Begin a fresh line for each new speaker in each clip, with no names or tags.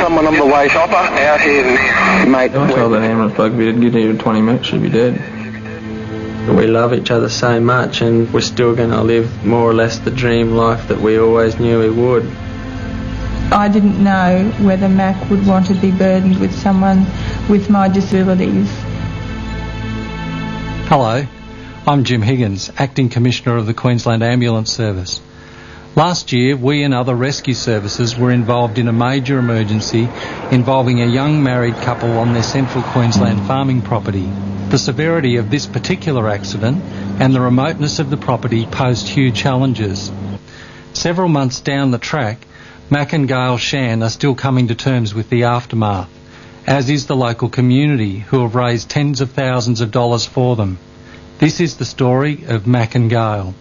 someone on the way. Chopper out here now. Mate,
I told that ambulance bloke if he'd get here in 20 minutes, she'd be dead.
We love each other so much, and we're still going to live more or less the dream life that we always knew we would.
I didn't know whether Mac would want to be burdened with someone with my disabilities.
Hello, I'm Jim Higgins, Acting Commissioner of the Queensland Ambulance Service. Last year, we and other rescue services were involved in a major emergency involving a young married couple on their central Queensland farming property. The severity of this particular accident and the remoteness of the property posed huge challenges. Several months down the track, Mac and Gayle Shan are still coming to terms with the aftermath, as is the local community, who have raised tens of thousands of dollars for them. This is the story of Mac and Gayle.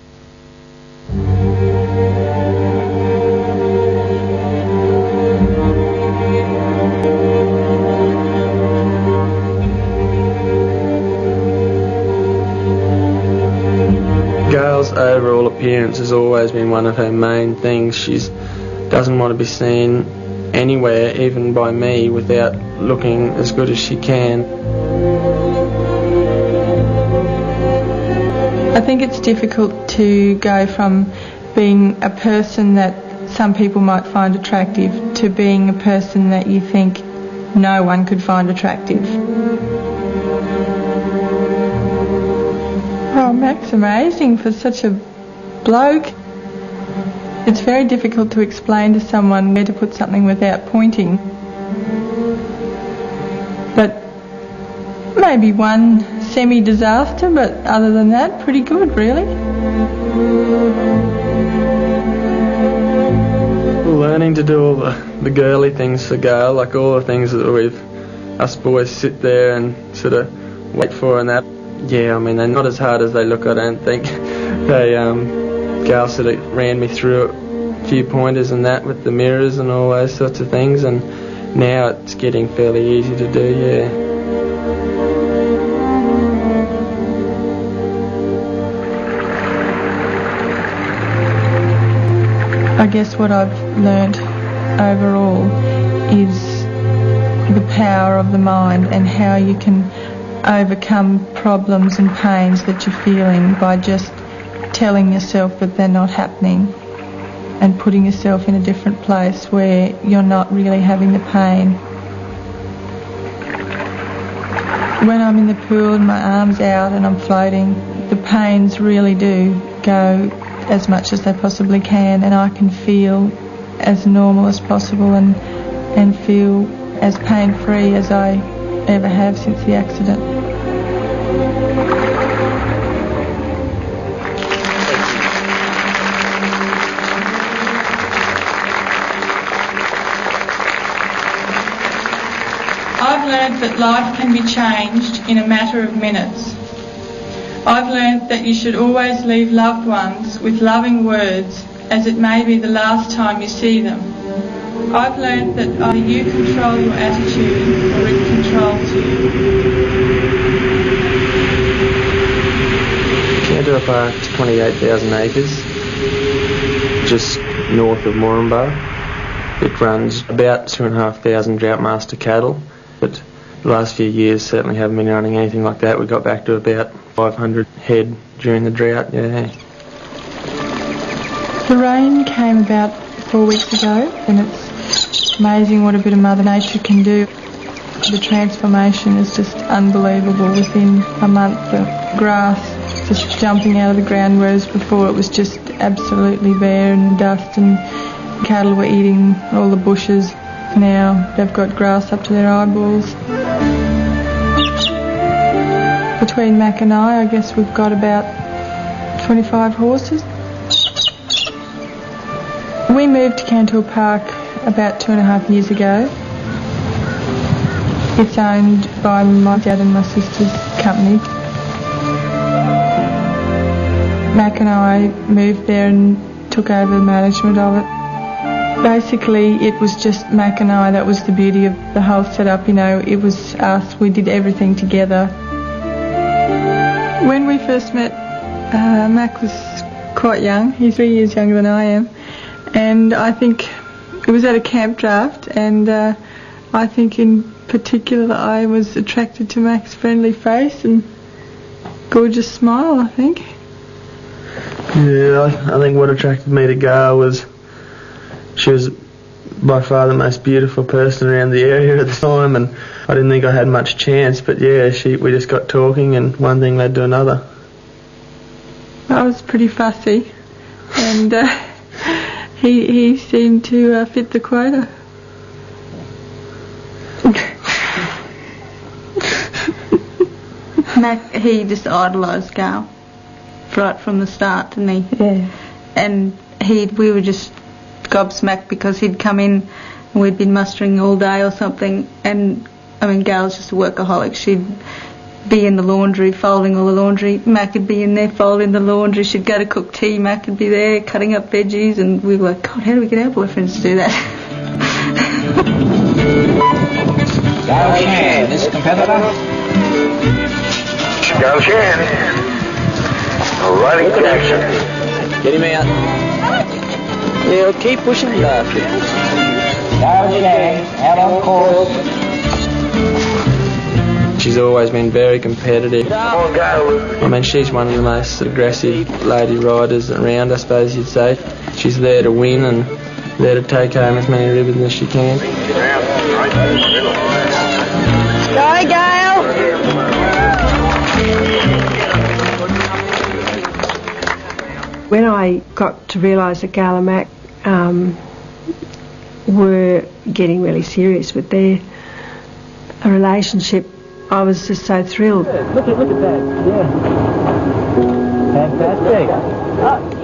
Gayle's overall appearance has always been one of her main things. She doesn't want to be seen anywhere, even by me, without looking as good as she can.
I think it's difficult to go from being a person that some people might find attractive to being a person that you think no one could find attractive. Oh, Mac's amazing for such a bloke. It's very difficult to explain to someone where to put something without pointing. But maybe one semi-disaster, but other than that, pretty good, really.
Learning to do all the girly things for Gayle, like all the things that us boys sit there and sort of wait for and that. Yeah, I mean, they're not as hard as they look, I don't think. Gayle sort of ran me through a few pointers and that with the mirrors and all those sorts of things, and now it's getting fairly easy to do, yeah.
I guess what I've learnt overall is the power of the mind and how you can overcome problems and pains that you're feeling by just telling yourself that they're not happening and putting yourself in a different place where you're not really having the pain. When I'm in the pool and my arm's out and I'm floating, the pains really do go as much as they possibly can, and I can feel as normal as possible and feel as pain-free as I ever have since the accident. I've learned that life can be changed in a matter of minutes. I've learned that you should always leave loved ones with loving words, as it may be the last time you see them. I've learned that either you control your attitude or it controls you.
Canberra Park's 28,000 acres, just north of Moranbah. It runs about 2,500 Droughtmaster cattle, but the last few years certainly haven't been running anything like that. We got back to about 500 head during the drought, yeah.
The rain came about 4 weeks ago, and it's amazing what a bit of Mother Nature can do. The transformation is just unbelievable. Within a month, the grass just jumping out of the ground, whereas before it was just absolutely bare and dust, and cattle were eating all the bushes. Now they've got grass up to their eyeballs. Between Mac and I guess we've got about 25 horses. We moved to Cantor Park about 2.5 years ago. It's owned by my dad and my sister's company. Mac and I moved there and took over the management of it. Basically, it was just Mac and I. That was the beauty of the whole setup, you know. It was us. We did everything together. When we first met, Mac was quite young. He's 3 years younger than I am. And I think it was at a camp draft, and I think in particular I was attracted to Mac's friendly face and gorgeous smile, I think.
Yeah, I think what attracted me to Gayle was she was by far the most beautiful person around the area at the time, and I didn't think I had much chance, but yeah, we just got talking and one thing led to another.
I was pretty fussy, and he seemed to fit the quota.
Mac, he just idolised Gayle right from the start, didn't he?
Yeah.
And we were just gobsmacked because he'd come in and we'd been mustering all day or something, and I mean Gayle's just a workaholic. She'd be in the laundry folding all the laundry, Mac would be in there folding the laundry, she'd go to cook tea, Mac would be there cutting up veggies, and we were like, God, how do we get our boyfriends to do that?
Gayle Shan, this competitor. Gayle Shan. Riley Jackson.
Get him out. Yeah, keep pushing him after.
Gayle Shan, out on course.
She's always been very competitive.
Come on, Gayle.
I mean, she's one of the most aggressive lady riders around, I suppose you'd say. She's there to win and there to take home as many ribbons as she can.
Go, Gayle!
When I got to realise that Gayle and Mac were getting really serious with their relationship, I was just so thrilled.
Look at that, yeah. Fantastic.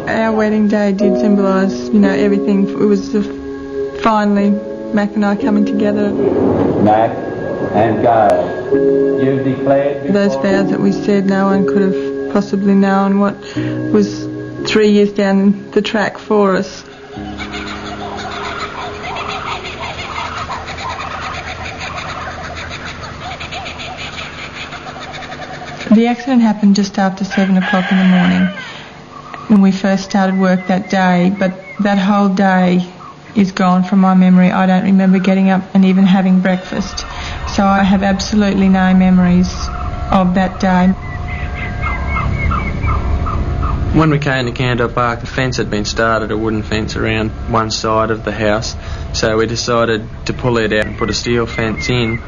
Our wedding day did symbolise, everything. It was finally Mac and I coming together.
Mac and Gayle, you've declared...
Those vows that we said, no one could have possibly known what was 3 years down the track for us. The accident happened just after 7 o'clock in the morning when we first started work that day, but that whole day is gone from my memory. I don't remember getting up and even having breakfast, so I have absolutely no memories of that day.
When we came to Cantor Park, the fence had been started, a wooden fence around one side of the house, so we decided to pull it out and put a steel fence in.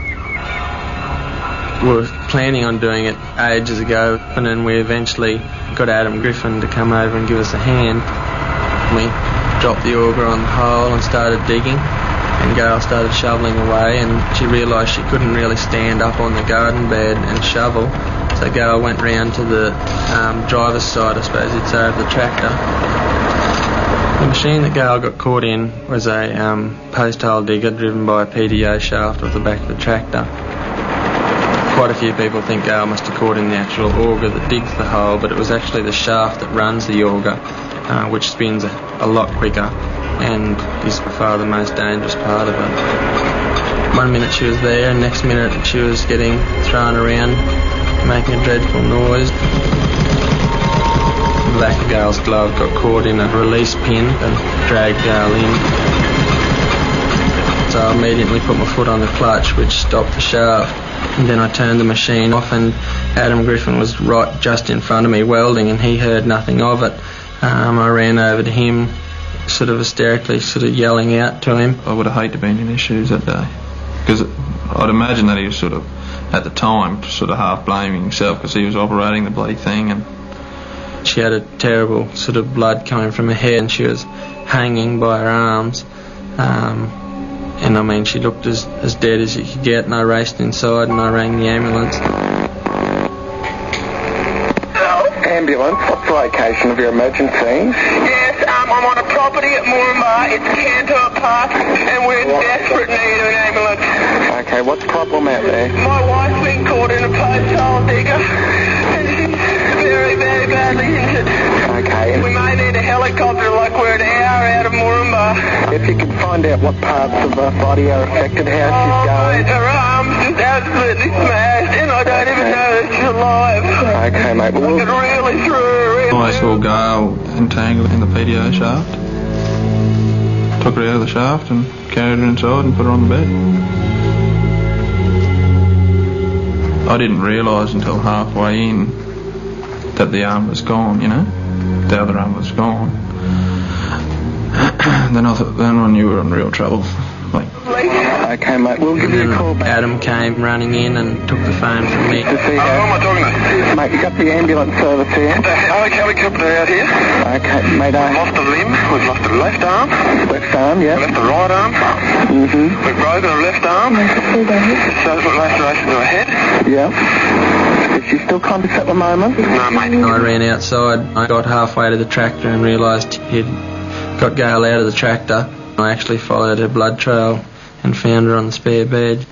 We were planning on doing it ages ago, and then we eventually got Adam Griffin to come over and give us a hand. We dropped the auger on the hole and started digging, and Gayle started shoveling away, and she realised she couldn't really stand up on the garden bed and shovel, so Gayle went round to the driver's side, I suppose you'd say, of the tractor. The machine that Gayle got caught in was a post hole digger driven by a PDO shaft off the back of the tractor. Quite a few people think Gayle must have caught in the actual auger that digs the hole, but it was actually the shaft that runs the auger, which spins a lot quicker and is by far the most dangerous part of it. 1 minute she was there, and next minute she was getting thrown around, making a dreadful noise. The back of Gayle's glove got caught in a release pin and dragged Gayle in. So I immediately put my foot on the clutch, which stopped the shaft. And then I turned the machine off, and Adam Griffin was right just in front of me welding, and he heard nothing of it. I ran over to him, sort of hysterically, sort of yelling out to him.
I would have hated to been in his shoes that day, because I'd imagine that he was sort of, at the time, sort of half blaming himself because he was operating the bloody thing. And
she had a terrible sort of blood coming from her head, and she was hanging by her arms. And I mean, she looked as dead as you could get, and I raced inside and I rang the ambulance.
Ambulance, what's the location of your emergency?
Yes, I'm on a property at Moorma. It's Cantor Park, and we're in desperate need of an ambulance.
Okay, what's the problem out there?
My wife's been caught in a post hole digger, and she's very, very badly injured.
Okay.
We may need a helicopter, like we're an hour out of Moorma.
If you could find out what parts of the body are affected, how she's going.
Her arm's just absolutely smashed, and I don't even know that she's alive.
Okay, mate. Well,
It really threw her in.
I saw Gayle entangled in the PDO shaft. Took her out of the shaft and carried her inside and put her on the bed. I didn't realise until halfway in that the arm was gone, you know, the other arm was gone. Then I knew we were in real trouble. Like,
Okay, mate, we'll give you a call back.
Adam came running in and took the phone from me.
To see
Who am I talking to?
Mate, you got the ambulance service here?
The helicopter out here.
Okay, mate,
We've lost a limb. We've lost the left arm.
left arm, yeah?
We've left the right arm.
Mm-hmm.
We've broken the left arm. Subsequent laceration to the head.
Yeah. Is she still conscious at the moment?
No, mate.
I ran outside. I got halfway to the tractor and realised he'd got Gayle out of the tractor. I actually followed her blood trail and found her on the spare bed.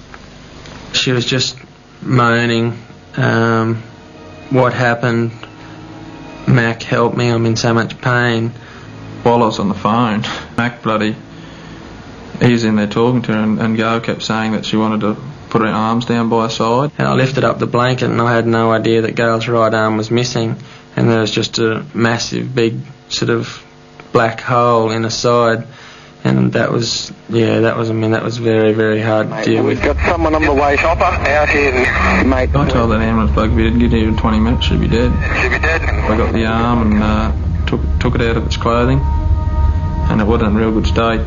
She was just moaning, what happened? Mac, help me, I'm in so much pain.
while I was on the phone, Mac he's in there talking to her, and Gayle kept saying that she wanted to put her arms down by her side.
And I lifted up the blanket and I had no idea that Gayle's right arm was missing, and there was just a massive big sort of black hole in her side. And that was very, very hard to deal with.
We've got someone on the way.
Chopper out here.
Mate,
I told that ambulance bloke if he didn't get here in 20 minutes, she'd be dead.
She'll be dead.
I got the arm and took it out of its clothing, and it wasn't in a real good state.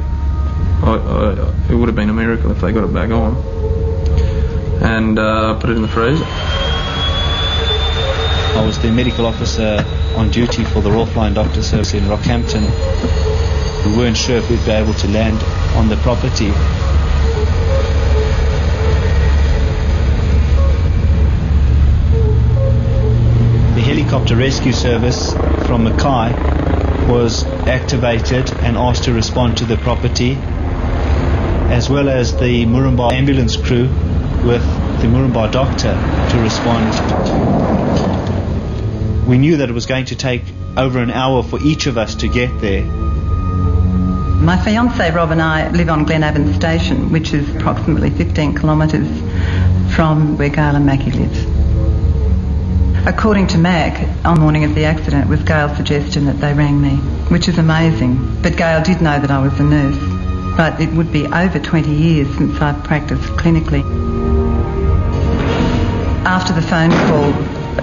It would have been a miracle if they got it back on. And put it in the freezer.
I was the medical officer on duty for the Royal Flying Doctor Service in Rockhampton. We weren't sure if we'd be able to land on the property. The helicopter rescue service from Mackay was activated and asked to respond to the property, as well as the Moranbah ambulance crew with the Moranbah doctor to respond. We knew that it was going to take over an hour for each of us to get there.
My fiancé Rob and I live on Glenavon Station, which is approximately 15 kilometres from where Gayle and Mackie live. According to Mac, on the morning of the accident, it was Gayle's suggestion that they rang me, which is amazing. But Gayle did know that I was a nurse. But it would be over 20 years since I've practiced clinically. After the phone call,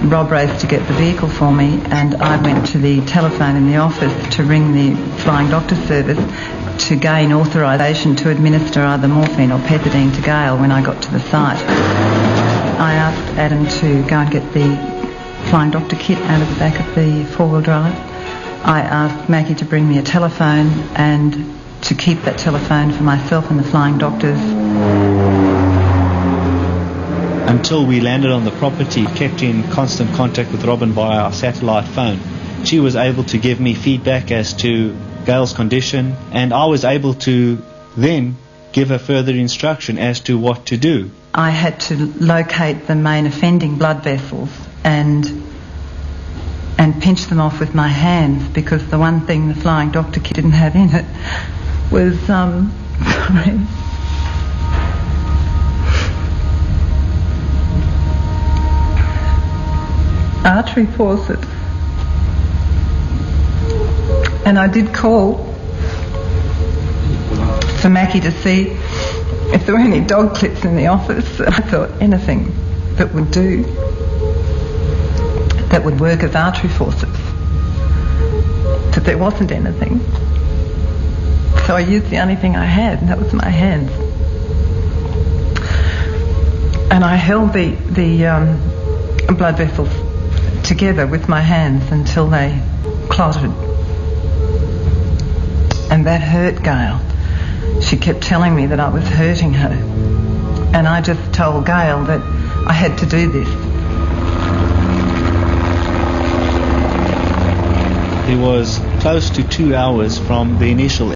Rob raced to get the vehicle for me, and I went to the telephone in the office to ring the Flying Doctor Service to gain authorisation to administer either morphine or pethidine to Gayle when I got to the site. I asked Adam to go and get the Flying Doctor kit out of the back of the four-wheel drive. I asked Mackie to bring me a telephone and to keep that telephone for myself and the Flying Doctors.
Until we landed on the property, kept in constant contact with Robin via our satellite phone. She was able to give me feedback as to Gayle's condition, and I was able to then give her further instruction as to what to do.
I had to locate the main offending blood vessels and pinch them off with my hands, because the one thing the Flying Doctor kit didn't have in it was artery forceps. And I did call for Mackie to see if there were any dog clips in the office. I thought anything that would do, that would work as artery forceps. But there wasn't anything. So I used the only thing I had, and that was my hands. And I held the blood vessels together with my hands until they clotted. And that hurt Gayle. She kept telling me that I was hurting her. And I just told Gayle that I had to do this.
It was close to 2 hours from the initial